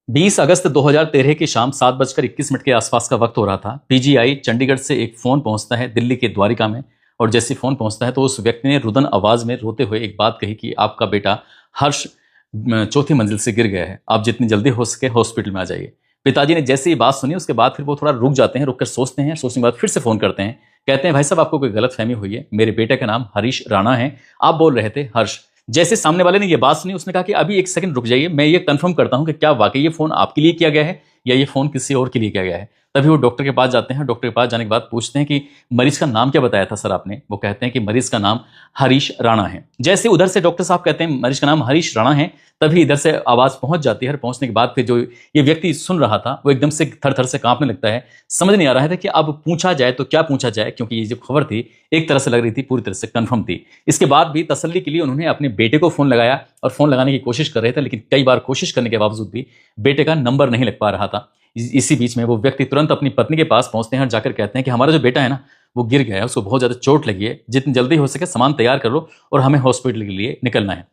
20 अगस्त 2013 की शाम 7:21 के आसपास का वक्त हो रहा था। पीजीआई चंडीगढ़ से एक फोन पहुंचता है दिल्ली के द्वारिका में। और जैसे फोन पहुंचता है तो उस व्यक्ति ने रुदन आवाज में रोते हुए एक बात कही कि आपका बेटा हर्ष चौथी मंजिल से गिर गया है, आप जितनी जल्दी हो सके हॉस्पिटल में आ जाइए। पिताजी ने जैसे ही बात सुनी उसके बाद फिर वो थोड़ा रुक जाते हैं, रुक कर सोचते हैं, सोचने के बाद फिर से फोन करते हैं। कहते हैं भाई साहब आपको कोई गलत फहमी हुई है, मेरे बेटे का नाम हरीश राणा है, आप बोल रहे थे हर्ष। जैसे सामने वाले ने ये बात सुनी उसने कहा कि अभी एक सेकंड रुक जाइए, मैं ये कंफर्म करता हूं कि क्या वाकई ये फोन आपके लिए किया गया है या ये फोन किसी और के लिए किया गया है। तभी वो डॉक्टर के पास जाते हैं। डॉक्टर के पास जाने के बाद पूछते हैं कि मरीज का नाम क्या बताया था सर आपने। वो कहते हैं कि मरीज का नाम हरीश राणा है। जैसे उधर से डॉक्टर साहब कहते हैं मरीज का नाम हरीश राणा है, तभी इधर से आवाज पहुंच जाती है। पहुंचने के बाद फिर जो ये व्यक्ति सुन रहा था वो एकदम से थर थर से कांपने लगता है। समझ नहीं आ रहा था कि अब पूछा जाए तो क्या पूछा जाए, क्योंकि ये जो खबर थी एक तरह से लग रही थी पूरी तरह से कंफर्म थी। इसके बाद भी तसल्ली के लिए उन्होंने अपने बेटे को फोन लगाया और फोन लगाने की कोशिश कर रहे थे, लेकिन कई बार कोशिश करने के बावजूद भी बेटे का नंबर नहीं लग पा रहा था। इसी बीच में वो व्यक्ति तुरंत अपनी पत्नी के पास पहुंचते हैं और जाकर कहते हैं कि हमारा जो बेटा है ना वो गिर गया है, उसको बहुत ज्यादा चोट लगी है, जितनी जल्दी हो सके सामान तैयार कर लो और हमें हॉस्पिटल के लिए निकलना है।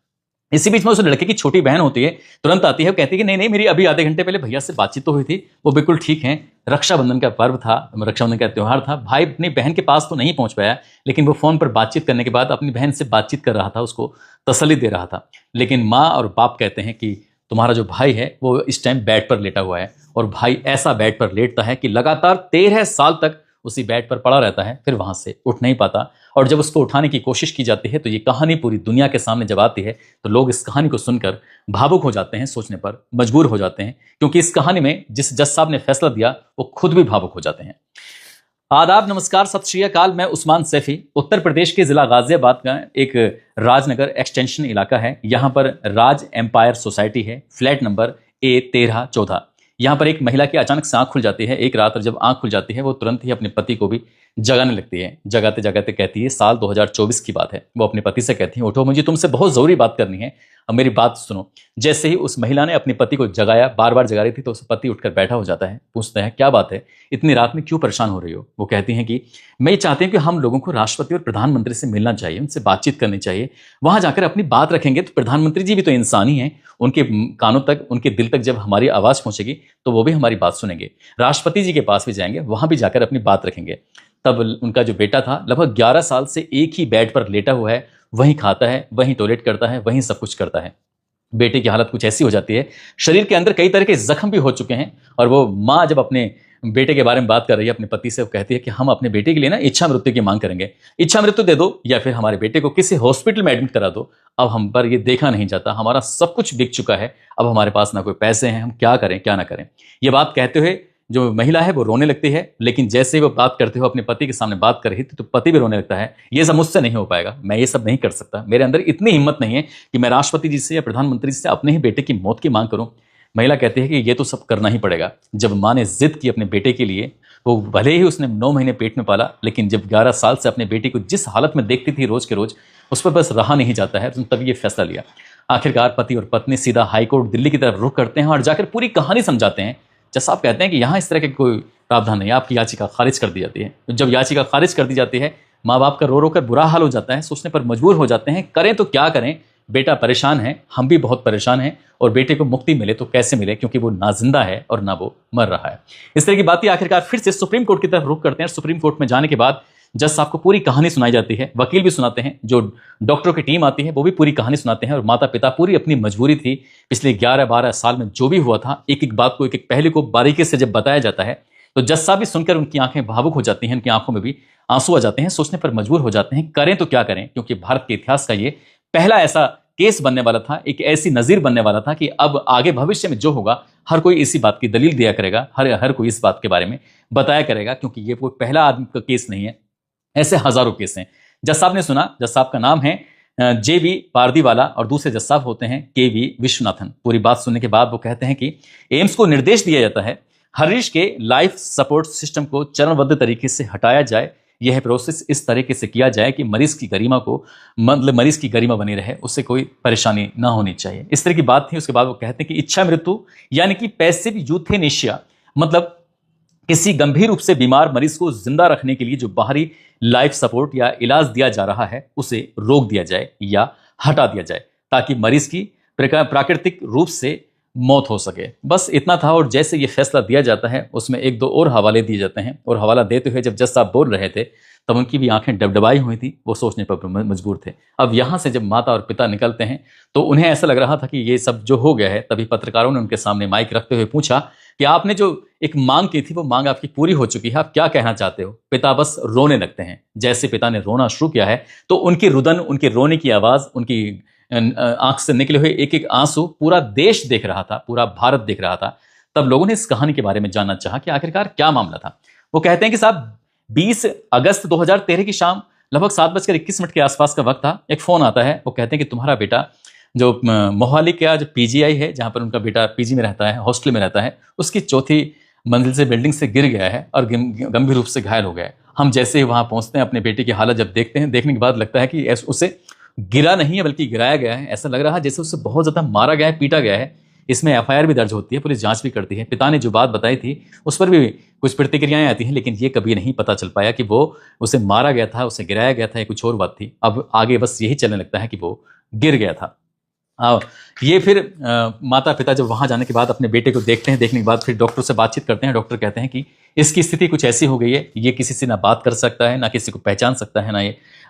इसी बीच में उस लड़के की छोटी बहन होती है, तुरंत आती है, वो कहती है कि नहीं नहीं मेरी अभी आधे घंटे पहले भैया से बातचीत तो हुई थी, वो बिल्कुल ठीक है। रक्षाबंधन का पर्व था, रक्षाबंधन का त्यौहार था, भाई अपनी बहन के पास तो नहीं पहुंच पाया, लेकिन वो फोन पर बातचीत करने के बाद अपनी बहन से बातचीत कर रहा था, उसको तसल्ली दे रहा था। लेकिन माँ और बाप कहते हैं कि तुम्हारा जो भाई है वो इस टाइम बेड पर लेटा हुआ है। और भाई ऐसा बेड पर लेटता है कि लगातार 13 साल तक उसी बेड पर पड़ा रहता है, फिर वहां से उठ नहीं पाता। और जब उसको उठाने की कोशिश की जाती है तो ये कहानी पूरी दुनिया के सामने जब आती है तो लोग इस कहानी को सुनकर भावुक हो जाते हैं, सोचने पर मजबूर हो जाते हैं, क्योंकि इस कहानी में जिस जज साहब ने फैसला दिया वो खुद भी भावुक हो जाते हैं। आदाब, नमस्कार, सत श्री अकाल। मैं उस्मान सैफी। उत्तर प्रदेश के जिला गाजियाबाद का एक राजनगर एक्सटेंशन इलाका है। यहाँ पर राज एम्पायर सोसाइटी है, फ्लैट नंबर A1314। यहाँ पर एक महिला की अचानक से आंख खुल जाती है एक रात, और जब आंख खुल जाती है वो तुरंत ही अपने पति को भी जगाने लगती है। जगाते जगाते कहती है, साल 2024 की बात है, वो अपने पति से कहती है उठो, मुझे तुमसे बहुत जरूरी बात करनी है, अब मेरी बात सुनो। जैसे ही उस महिला ने अपने पति को जगाया, बार बार जगा रही थी, तो उसका पति उठकर बैठा हो जाता है। पूछता है क्या बात है, इतनी रात में क्यों परेशान हो रही हो। वो कहती हैं कि मैं ये चाहती हूँ कि हम लोगों को राष्ट्रपति और प्रधानमंत्री से मिलना चाहिए, उनसे बातचीत करनी चाहिए। वहां जाकर अपनी बात रखेंगे तो प्रधानमंत्री जी भी तो इंसान ही हैं, उनके कानों तक, उनके दिल तक जब हमारी आवाज पहुंचेगी तो वो भी हमारी बात सुनेंगे। राष्ट्रपति जी के पास भी जाएंगे, वहां भी जाकर अपनी बात रखेंगे। तब उनका जो बेटा था लगभग 11 साल से एक ही बेड पर लेटा हुआ है, वहीं खाता है, वहीं टॉयलेट करता है, वहीं सब कुछ करता है। बेटे की हालत कुछ ऐसी हो जाती है, शरीर के अंदर कई तरह के जख्म भी हो चुके हैं। और वो माँ जब अपने बेटे के बारे में बात कर रही है अपने पति से, वो कहती है कि हम अपने बेटे के लिए ना इच्छा मृत्यु की मांग करेंगे, इच्छा मृत्यु दे दो या फिर हमारे बेटे को किसी हॉस्पिटल में एडमिट करा दो। अब हम पर ये देखा नहीं जाता, हमारा सब कुछ बिक चुका है, अब हमारे पास ना कोई पैसे हैं, हम क्या करें क्या ना करें। ये बात कहते हुए जो महिला है वो रोने लगती है, लेकिन जैसे ही वो बात करते हुए अपने पति के सामने बात कर रही थी तो पति भी रोने लगता है। ये सब मुझसे नहीं हो पाएगा, मैं ये सब नहीं कर सकता, मेरे अंदर इतनी हिम्मत नहीं है कि मैं राष्ट्रपति जी से या प्रधानमंत्री जी से अपने ही बेटे की मौत की मांग करूं। महिला कहती है कि ये तो सब करना ही पड़ेगा। जब माँ ने जिद की अपने बेटे के लिए, वो भले ही उसने 9 महीने पेट में पाला, लेकिन जब 11 साल से अपने बेटी को जिस हालत में देखती थी रोज के रोज, उस पर बस रहा नहीं जाता है, तो तभी ये फैसला लिया। आखिरकार पति और पत्नी सीधा हाईकोर्ट दिल्ली की तरफ रुख करते हैं और जाकर पूरी कहानी समझाते हैं। जज साहब कहते हैं कि यहाँ इस तरह के कोई प्रावधान नहीं है, आपकी याचिका खारिज कर दी जाती है। जब याचिका खारिज कर दी जाती है, माँ बाप का रो रो कर बुरा हाल हो जाता है, सोचने पर मजबूर हो जाते हैं, करें तो क्या करें, बेटा परेशान है, हम भी बहुत परेशान हैं, और बेटे को मुक्ति मिले तो कैसे मिले, क्योंकि वो ना जिंदा है और ना वो मर रहा है। इस तरह की बातें आखिरकार फिर से सुप्रीम कोर्ट की तरफ रुख करते हैं। सुप्रीम कोर्ट में जाने के बाद जज साहब को पूरी कहानी सुनाई जाती है, वकील भी सुनाते हैं, जो डॉक्टरों की टीम आती है वो भी पूरी कहानी सुनाते हैं। और माता पिता पूरी अपनी मजबूरी थी, पिछले 11-12 साल में जो भी हुआ था, एक एक बात को, एक एक पहलू को बारीकी से जब बताया जाता है तो जज साहब भी सुनकर उनकी आंखें भावुक हो जाती हैं, उनकी आंखों में भी आंसू आ जाते हैं, सोचने पर मजबूर हो जाते हैं करें तो क्या करें, क्योंकि भारत के इतिहास का ये पहला ऐसा केस बनने वाला था, एक ऐसी नजीर बनने वाला था कि अब आगे भविष्य में जो होगा हर कोई इसी बात की दलील दिया करेगा, हर कोई इस बात के बारे में बताया करेगा, क्योंकि ये कोई पहला आदमी का केस नहीं है, ऐसे हजारों केस हैं। जज साहब ने सुना, जज साहब का नाम है JV पारदीवाला और दूसरे जज साहब होते हैं KV विश्वनाथन। पूरी बात सुनने के बाद वो कहते हैं कि एम्स को निर्देश दिया जाता है हरीश के लाइफ सपोर्ट सिस्टम को चरणबद्ध तरीके से हटाया जाए, यह प्रोसेस इस तरीके से किया जाए कि मरीज की गरिमा को, मतलब मरीज की गरिमा बनी रहे, उससे कोई परेशानी ना होनी चाहिए। इस तरह की बात थी। उसके बाद वो कहते हैं कि इच्छा मृत्यु यानी कि पैसिव यूथेनेशिया, मतलब किसी गंभीर रूप से बीमार मरीज को जिंदा रखने के लिए जो बाहरी लाइफ सपोर्ट या इलाज दिया जा रहा है उसे रोक दिया जाए या हटा दिया जाए, ताकि मरीज की प्राकृतिक रूप से मौत हो सके। बस इतना था। और जैसे ये फैसला दिया जाता है उसमें एक दो और हवाले दिए जाते हैं, और हवाला देते हुए जब जज साहब बोल रहे थे तब उनकी भी आंखें डबडबाई हुई थी, वो सोचने पर मजबूर थे। अब यहाँ से जब माता और पिता निकलते हैं तो उन्हें ऐसा लग रहा था कि ये सब जो हो गया है। तभी पत्रकारों ने उनके सामने माइक रखते हुए पूछा कि आपने जो एक मांग की थी वो मांग आपकी पूरी हो चुकी है, आप क्या कहना चाहते हो? पिता बस रोने लगते हैं। जैसे पिता ने रोना शुरू किया है तो उनकी रुदन, उनके रोने की आवाज, उनकी आंख से निकले हुए एक एक आंसू पूरा देश देख रहा था, पूरा भारत देख रहा था। तब लोगों ने इस कहानी के बारे में जानना चाहा कि आखिरकार क्या मामला था। वो कहते हैं कि साहब 20 अगस्त 2013 की शाम लगभग 7:21 के आसपास का वक्त था। एक फोन आता है, वो कहते हैं कि तुम्हारा बेटा जो मोहाली का जो पीजीआई है, जहां पर उनका बेटा पीजी में रहता है, हॉस्टल में रहता है, उसकी चौथी मंजिल से बिल्डिंग से गिर गया है और गंभीर रूप से घायल हो गया है। हम जैसे ही वहां पहुंचते हैं, अपने बेटे की हालत जब देखते हैं, देखने के बाद लगता है कि उसे गिरा नहीं है बल्कि गिराया गया है। ऐसा लग रहा है जैसे उसे बहुत ज्यादा मारा गया है, पीटा गया है। इसमें एफआईआर भी दर्ज होती है, पुलिस जांच भी करती है। पिता ने जो बात बताई थी उस पर भी कुछ प्रतिक्रियाएं आती हैं, लेकिन ये कभी नहीं पता चल पाया कि वो उसे मारा गया था, उसे गिराया गया था या कुछ और बात थी। अब आगे बस यही चलने लगता है कि वो गिर गया था। ये फिर माता पिता जब वहां जाने के बाद अपने बेटे को देखते हैं, देखने के बाद फिर डॉक्टर से बातचीत करते हैं। डॉक्टर कहते हैं कि इसकी स्थिति कुछ ऐसी हो गई है, ये किसी से ना बात कर सकता है, ना किसी को पहचान सकता है, ना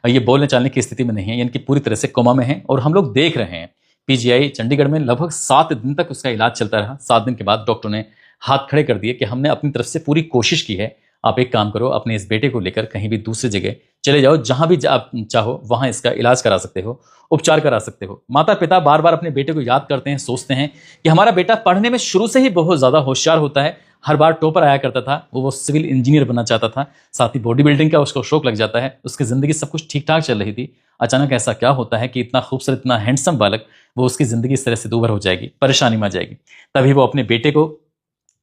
ये बोलने चालने की स्थिति में नहीं है, यानी कि पूरी तरह से कोमा में है। और हम लोग देख रहे हैं पीजीआई चंडीगढ़ में लगभग 7 दिन तक उसका इलाज चलता रहा। 7 दिन के बाद डॉक्टर ने हाथ खड़े कर दिए कि हमने अपनी तरफ से पूरी कोशिश की है, आप एक काम करो, अपने इस बेटे को लेकर कहीं भी दूसरी जगह चले जाओ, जहां भी आप चाहो वहां इसका इलाज करा सकते हो, उपचार करा सकते हो। माता पिता बार बार अपने बेटे को याद करते हैं, सोचते हैं कि हमारा बेटा पढ़ने में शुरू से ही बहुत ज्यादा होशियार होता है, हर बार टॉपर आया करता था, वो सिविल इंजीनियर बनना चाहता था, साथ ही बॉडी बिल्डिंग का उसको शौक लग जाता है, उसकी जिंदगी सब कुछ ठीक ठाक चल रही थी। अचानक ऐसा क्या होता है कि इतना खूबसूरत, इतना हैंडसम बालक, वो उसकी जिंदगी इस तरह से दूभर हो जाएगी, परेशानी में आ जाएगी। तभी वो अपने बेटे को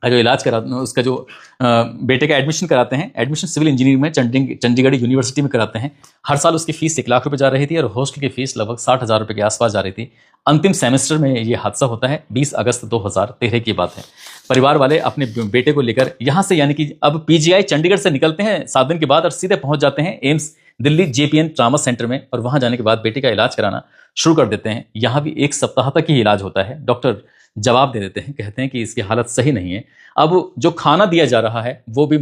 जो इलाज करा, उसका जो बेटे का एडमिशन कराते हैं, एडमिशन सिविल इंजीनियरिंग में चंडीगढ़ यूनिवर्सिटी में कराते हैं। हर साल उसकी फीस 1 लाख रुपए जा रही थी और हॉस्टल की फीस लगभग 60,000 रुपए के आसपास जा रही थी। अंतिम सेमेस्टर में ये हादसा होता है। 20 अगस्त 2013 की बात है। परिवार वाले अपने बेटे को लेकर यहाँ से, यानी कि अब पीजीआई चंडीगढ़ से निकलते हैं 7 दिन के बाद और सीधे पहुंच जाते हैं AIIMS Delhi JPN trauma centre में। और वहां जाने के बाद बेटे का इलाज कराना शुरू कर देते हैं। यहाँ भी 1 सप्ताह तक ही इलाज होता है। डॉक्टर जवाब दे देते हैं, कहते हैं कि इसकी हालत सही नहीं है। अब जो खाना दिया जा रहा है वो भी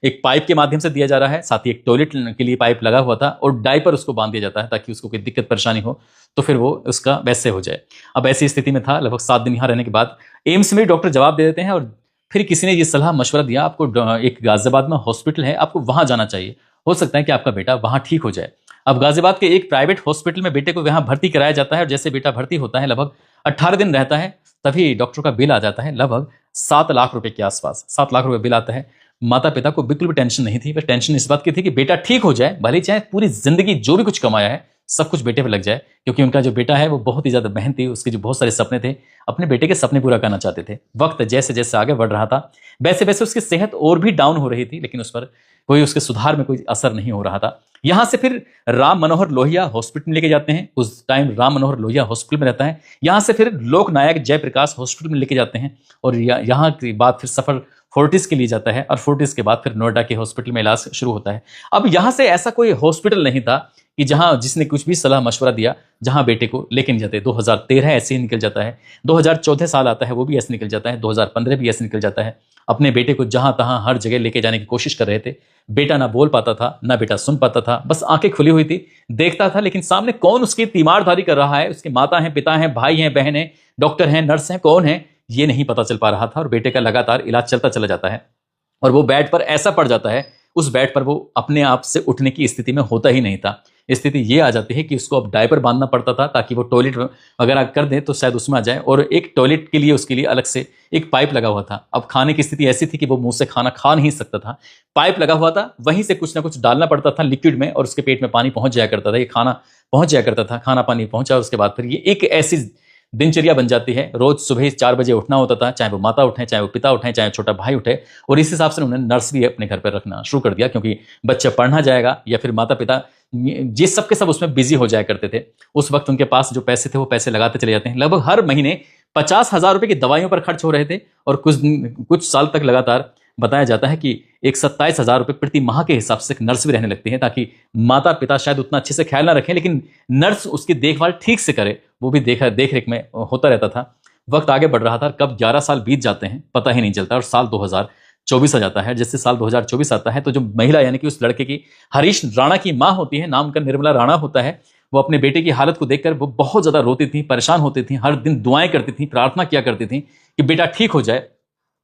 एक पाइप के माध्यम से दिया जा रहा है, साथ ही एक टॉयलेट के लिए पाइप लगा हुआ था और डायपर उसको बांध दिया जाता है ताकि उसको कोई दिक्कत परेशानी हो तो फिर वो उसका वैसे हो जाए। अब ऐसी स्थिति में था। लगभग 7 दिन यहाँ रहने के बाद एम्स में डॉक्टर जवाब दे देते हैं और फिर किसी ने ये सलाह मशवरा दिया, आपको एक गाजियाबाद में हॉस्पिटल है, आपको वहां जाना चाहिए, हो सकता है कि आपका बेटा वहां ठीक हो जाए। अब गाजियाबाद के एक प्राइवेट हॉस्पिटल में बेटे को वहां भर्ती कराया जाता है और जैसे बेटा भर्ती होता है, लगभग 18 दिन रहता है, तभी डॉक्टर का बिल आ जाता है लगभग 7 लाख रुपए के आसपास। 7 लाख रुपए बिल आता है। माता पिता को बिल्कुल भी टेंशन नहीं थी, बस टेंशन इस बात की थी कि बेटा ठीक हो जाए, भले चाहे पूरी जिंदगी जो भी कुछ कमाया है सब कुछ बेटे पे लग जाए, क्योंकि उनका जो बेटा है वो बहुत ही ज्यादा मेहनती, उसके जो बहुत सारे सपने थे, अपने बेटे के सपने पूरा करना चाहते थे। वक्त जैसे जैसे आगे बढ़ रहा था वैसे वैसे उसकी सेहत और भी डाउन हो रही थी, लेकिन उस पर कोई, उसके सुधार में कोई असर नहीं हो रहा था। यहां से फिर राम मनोहर लोहिया हॉस्पिटल में लेके जाते हैं। उस टाइम राम मनोहर लोहिया हॉस्पिटल में रहता है। यहां से फिर लोकनायक जयप्रकाश हॉस्पिटल में लेके जाते हैं और यहाँ के बाद फिर सफर फोर्टिस के लिए जाता है और फोर्टिस के बाद फिर नोएडा के हॉस्पिटल में इलाज शुरू होता है। अब यहां से ऐसा कोई हॉस्पिटल नहीं था कि जहां जिसने कुछ भी सलाह मशवरा दिया जहां बेटे को लेके नहीं जाते। 2013 ऐसे ही निकल जाता है, 2014 साल आता है वो भी ऐसे निकल जाता है, 2015 भी ऐसे निकल जाता है। अपने बेटे को जहां तहां हर जगह लेके जाने की कोशिश कर रहे थे। बेटा ना बोल पाता था, ना बेटा सुन पाता था, बस आंखें खुली हुई थी, देखता था, लेकिन सामने कौन उसकी तीमारधारी कर रहा है, उसके माता हैं, पिता हैं, भाई हैं, बहन हैं, डॉक्टर हैं, नर्स हैं, कौन है, ये नहीं पता चल पा रहा था। और बेटे का लगातार इलाज चलता चला जाता है और वो बेड पर ऐसा पड़ जाता है, उस बेड पर वो अपने आप से उठने की स्थिति में होता ही नहीं था। स्थिति ये आ जाती है कि उसको अब डायपर बांधना पड़ता था ताकि वो टॉयलेट वगैरह कर दे तो शायद उसमें आ जाए, और एक टॉयलेट के लिए उसके लिए अलग से एक पाइप लगा हुआ था। अब खाने की स्थिति ऐसी थी कि वो मुंह से खाना खा नहीं सकता था, पाइप लगा हुआ था, वहीं से कुछ ना कुछ डालना पड़ता था लिक्विड में और उसके पेट में पानी पहुंच जाया करता था, ये खाना पहुंच जाया करता था, खाना पानी पहुंचा। उसके बाद फिर ये एक ऐसी दिनचर्या बन जाती है, रोज सुबह 4 बजे उठना होता था, चाहे वो माता उठे, चाहे वो पिता उठे, चाहे छोटा भाई उठे। और इस हिसाब से उन्होंने नर्सरी अपने घर पर रखना शुरू कर दिया, क्योंकि बच्चा पढ़ना जाएगा या फिर माता पिता ये सब के सब उसमें बिजी हो जाया करते थे। उस वक्त उनके पास जो पैसे थे वो पैसे लगाते चले जाते हैं। लगभग हर महीने 50,000 रुपए की दवाइयों पर खर्च हो रहे थे और कुछ साल तक लगातार बताया जाता है कि 27,000 रुपए प्रति माह के हिसाब से नर्स भी रहने लगती है, ताकि माता पिता शायद उतना अच्छे से ख्याल ना रखें, लेकिन नर्स उसकी देखभाल ठीक से करे, वो भी देख रेख में होता रहता था। वक्त आगे बढ़ रहा था, कब 11 साल बीत जाते हैं पता ही नहीं चलता, और साल 2024 आ जाता है। जैसे साल 2024 आता है तो जो महिला यानी कि उस लड़के की, हरीश राणा की माँ होती है, नाम का निर्मला राणा होता है, वो अपने बेटे की हालत को देखकर वो बहुत ज्यादा रोती थी, परेशान होती थी, हर दिन दुआएं करती थी, प्रार्थना किया करती थी कि बेटा ठीक हो जाए।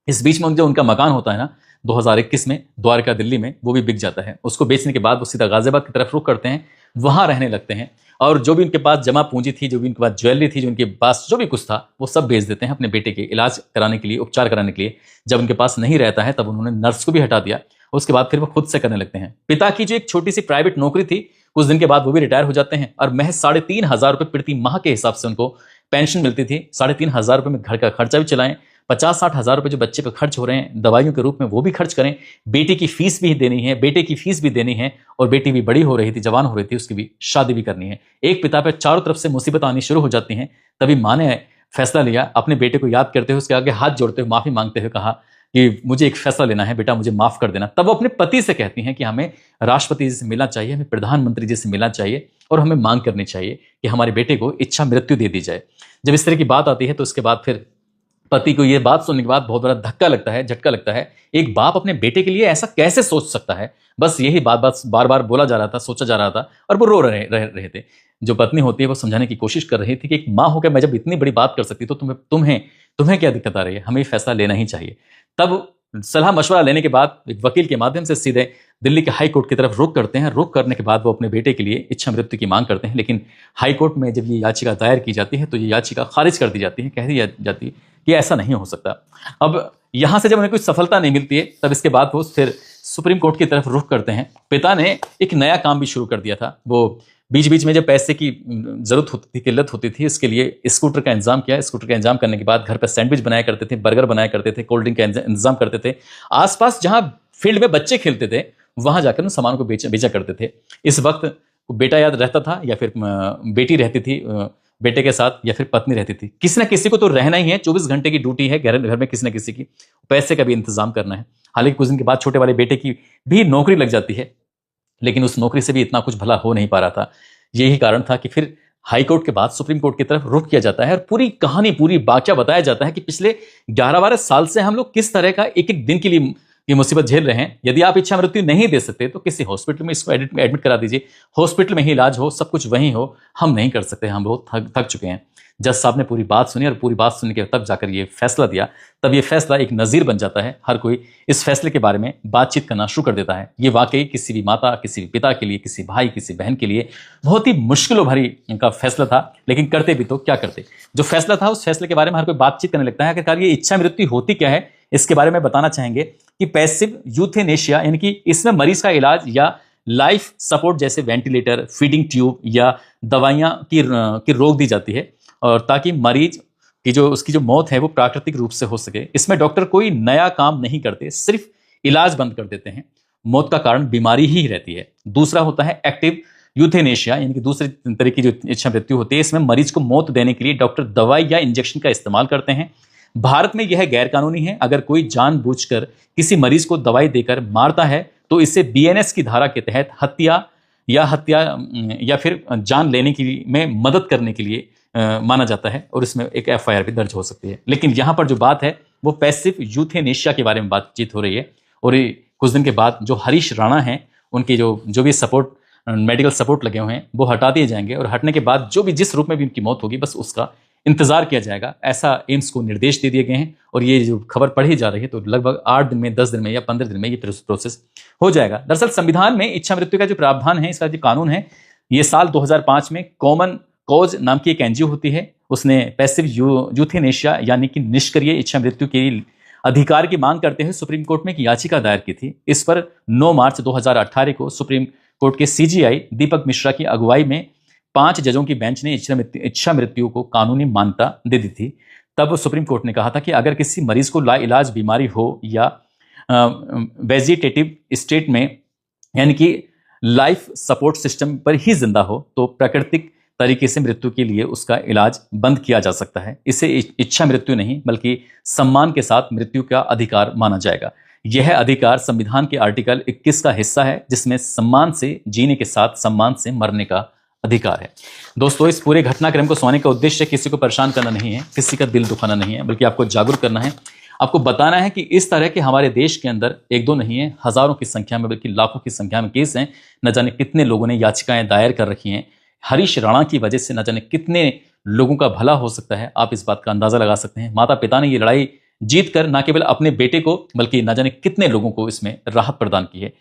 इस बीच में जो उनका मकान होता है ना 2021 में द्वारका दिल्ली में, वो भी बिक जाता है। उसको बेचने के बाद वो सीधा गाजियाबाद की तरफ रुख करते हैं, वहां रहने लगते हैं, और जो भी उनके पास जमा पूंजी थी, जो भी उनके पास ज्वेलरी थी, जो उनके पास जो भी कुछ था, वो सब बेच देते हैं अपने बेटे के इलाज कराने के लिए, उपचार कराने के लिए। जब उनके पास नहीं रहता है तब उन्होंने नर्स को भी हटा दिया। उसके बाद फिर वो खुद से करने लगते हैं। पिता की जो एक छोटी सी प्राइवेट नौकरी थी, कुछ दिन के बाद वो भी रिटायर हो जाते हैं, और महज 3,500 रुपये प्रति माह के हिसाब से उनको पेंशन मिलती थी। 3,500 रुपये में घर का खर्चा भी चलाएं, 50-60 हजार रुपए जो बच्चे पे खर्च हो रहे हैं दवाइयों के रूप में, वो भी खर्च करें, बेटी की फीस भी देनी है, बेटे की फीस भी देनी है, और बेटी भी बड़ी हो रही थी, जवान हो रही थी, उसकी भी शादी भी करनी है। एक पिता पे चारों तरफ से मुसीबत आनी शुरू हो जाती हैं। तभी माँ ने फैसला लिया, अपने बेटे को याद करते हुए उसके आगे हाथ जोड़ते हुए माफी मांगते हुए कहा कि मुझे एक फैसला लेना है बेटा, मुझे माफ कर देना। तब वो अपने पति से कहती हैं कि हमें राष्ट्रपति जी से मिलना चाहिए, हमें प्रधानमंत्री जी से मिलना चाहिए, और हमें मांग करनी चाहिए कि हमारे बेटे को इच्छा मृत्यु दे दी जाए। जब इस तरह की बात आती है तो उसके बाद फिर पति को यह बात सुनने के बाद बहुत बड़ा धक्का लगता है, झटका लगता है। एक बाप अपने बेटे के लिए ऐसा कैसे सोच सकता है? बस यही बात बार बार बोला जा रहा था, सोचा जा रहा था, और वो रो रहे थे। जो पत्नी होती है वो समझाने की कोशिश कर रही थी कि एक माँ होकर मैं जब इतनी बड़ी बात कर सकती तो तुम्हें क्या दिक्कत आ रही है? हमें फैसला लेना ही चाहिए। तब सलाह मशवरा लेने के बाद एक वकील के माध्यम से सीधे दिल्ली के हाई कोर्ट की तरफ रुख करते हैं। रुख करने के बाद वो अपने बेटे के लिए इच्छा मृत्यु की मांग करते हैं, लेकिन हाई कोर्ट में जब ये याचिका दायर की जाती है तो ये याचिका खारिज कर दी जाती है। कह दी जाती है कि ऐसा नहीं हो सकता। अब यहां से जब उन्हें कुछ सफलता नहीं मिलती है, तब इसके बाद वो फिर सुप्रीम कोर्ट की तरफ रुख करते हैं। पिता ने एक नया काम भी शुरू कर दिया था। वो बीच बीच में जब पैसे की जरूरत होती थी, किल्लत होती थी, इसके लिए स्कूटर का इंतजाम किया। स्कूटर का इंतजाम करने के बाद घर पर सैंडविच बनाया करते थे, बर्गर बनाया करते थे, कोल्ड ड्रिंक का इंतजाम करते थे। आसपास जहां फील्ड में बच्चे खेलते थे वहां जाकर उन सामान को बेचा करते थे। इस वक्त बेटा याद रहता था या फिर बेटी रहती थी बेटे के साथ, या फिर पत्नी रहती थी। किसी ना किसी को तो रहना ही है, 24 घंटे की ड्यूटी है घर में किसी ना किसी की। पैसे का भी इंतजाम करना है। हालांकि कुछ दिन के बाद छोटे वाले बेटे की भी नौकरी लग जाती है, लेकिन उस नौकरी से भी इतना कुछ भला हो नहीं पा रहा था। यही कारण था कि फिर हाई कोर्ट के बाद सुप्रीम कोर्ट की तरफ रुख किया जाता है, और पूरी कहानी, पूरी वाकया बताया जाता है कि पिछले 11-12 साल से हम लोग किस तरह का एक एक दिन के लिए ये मुसीबत झेल रहे हैं। यदि आप इच्छा मृत्यु नहीं दे सकते तो किसी हॉस्पिटल में इसको एडमिट करा दीजिए, हॉस्पिटल में ही इलाज हो, सब कुछ वहीं हो। हम नहीं कर सकते, हम बहुत थक चुके हैं। जज साहब ने पूरी बात सुनी, और पूरी बात सुनने के तब जाकर ये फैसला दिया। तब ये फैसला एक नज़ीर बन जाता है। हर कोई इस फैसले के बारे में बातचीत करना शुरू कर देता है। ये वाकई किसी भी माता, किसी भी पिता के लिए, किसी भाई, किसी बहन के लिए बहुत ही मुश्किलों भरी इनका फैसला था, लेकिन करते भी तो क्या करते। जो फैसला था उस फैसले के बारे में हर कोई बातचीत करने लगता है। आखिरकार ये इच्छा मृत्यु होती क्या है, इसके बारे में बताना चाहेंगे कि पैसिव यूथेनेशिया, यानी कि इसमें मरीज का इलाज या लाइफ सपोर्ट जैसे वेंटिलेटर, फीडिंग ट्यूब या दवाइयां की रोक दी जाती है, और ताकि मरीज की उसकी जो मौत है वो प्राकृतिक रूप से हो सके। इसमें डॉक्टर कोई नया काम नहीं करते, सिर्फ इलाज बंद कर देते हैं। मौत का कारण बीमारी ही रहती है। दूसरा होता है एक्टिव यूथेनेशिया, यानी कि दूसरे तरह की जो इच्छा मृत्यु होती है, इसमें मरीज को मौत देने के लिए डॉक्टर दवाई या इंजेक्शन का इस्तेमाल करते हैं। भारत में यह गैर कानूनी है। अगर कोई जानबूझकर किसी मरीज को दवाई देकर मारता है तो इसे बीएनएस की धारा के तहत हत्या या फिर जान लेने की में मदद करने के लिए माना जाता है, और इसमें एक एफआईआर भी दर्ज हो सकती है। लेकिन यहां पर जो बात है वो पैसिव यूथेनेशिया के बारे में बातचीत हो रही है। और कुछ दिन के बाद जो हरीश राणा हैं, उनकी जो भी सपोर्ट, मेडिकल सपोर्ट लगे हुए हैं, वो हटा दिए जाएंगे, और हटने के बाद जो भी जिस रूप में भी उनकी मौत होगी बस उसका इंतजार किया जाएगा। ऐसा एम्स को निर्देश दे दिए गए हैं। और ये जो खबर पढ़ी जा रही है तो लगभग 8 दिन में, 10 दिन में या 15 दिन में ये प्रोसेस हो जाएगा। दरअसल संविधान में इच्छा मृत्यु का जो प्रावधान है, इसका जो कानून है, ये साल 2005 में कॉमन कॉज नाम की एक एनजीओ होती है, उसने पैसिव यूथेनेशिया यानी कि निष्क्रिय इच्छा मृत्यु के अधिकार की मांग करते हुए सुप्रीम कोर्ट में एक याचिका दायर की थी। इस पर 9 मार्च 2018 को सुप्रीम कोर्ट के सीजीआई दीपक मिश्रा की अगुवाई में 5 जजों की बेंच ने इच्छा मृत्यु को कानूनी मान्यता दे दी थी। तब सुप्रीम कोर्ट ने कहा था कि अगर किसी मरीज को लाइलाज बीमारी हो या वेजिटेटिव स्टेट में, यानी कि लाइफ सपोर्ट सिस्टम पर ही जिंदा हो, तो प्राकृतिक तरीके से मृत्यु के लिए उसका इलाज बंद किया जा सकता है। इसे इच्छा मृत्यु नहीं बल्कि सम्मान के साथ मृत्यु का अधिकार माना जाएगा। यह अधिकार संविधान के आर्टिकल 21 का हिस्सा है, जिसमें सम्मान से जीने के साथ सम्मान से मरने का अधिकार है। दोस्तों, इस पूरे घटनाक्रम को सुनाने का उद्देश्य किसी को परेशान करना नहीं है, किसी का दिल दुखाना नहीं है, बल्कि आपको जागरूक करना है, आपको बताना है कि इस तरह के हमारे देश के अंदर एक दो नहीं है, हजारों की संख्या में बल्कि लाखों की संख्या में केस हैं। न जाने कितने लोगों ने याचिकाएं दायर कर रखी हैं। हरीश राणा की वजह से न जाने कितने लोगों का भला हो सकता है, आप इस बात का अंदाजा लगा सकते हैं। माता पिता ने ये लड़ाई जीत कर न केवल अपने बेटे को बल्कि न जाने कितने लोगों को इसमें राहत प्रदान की है।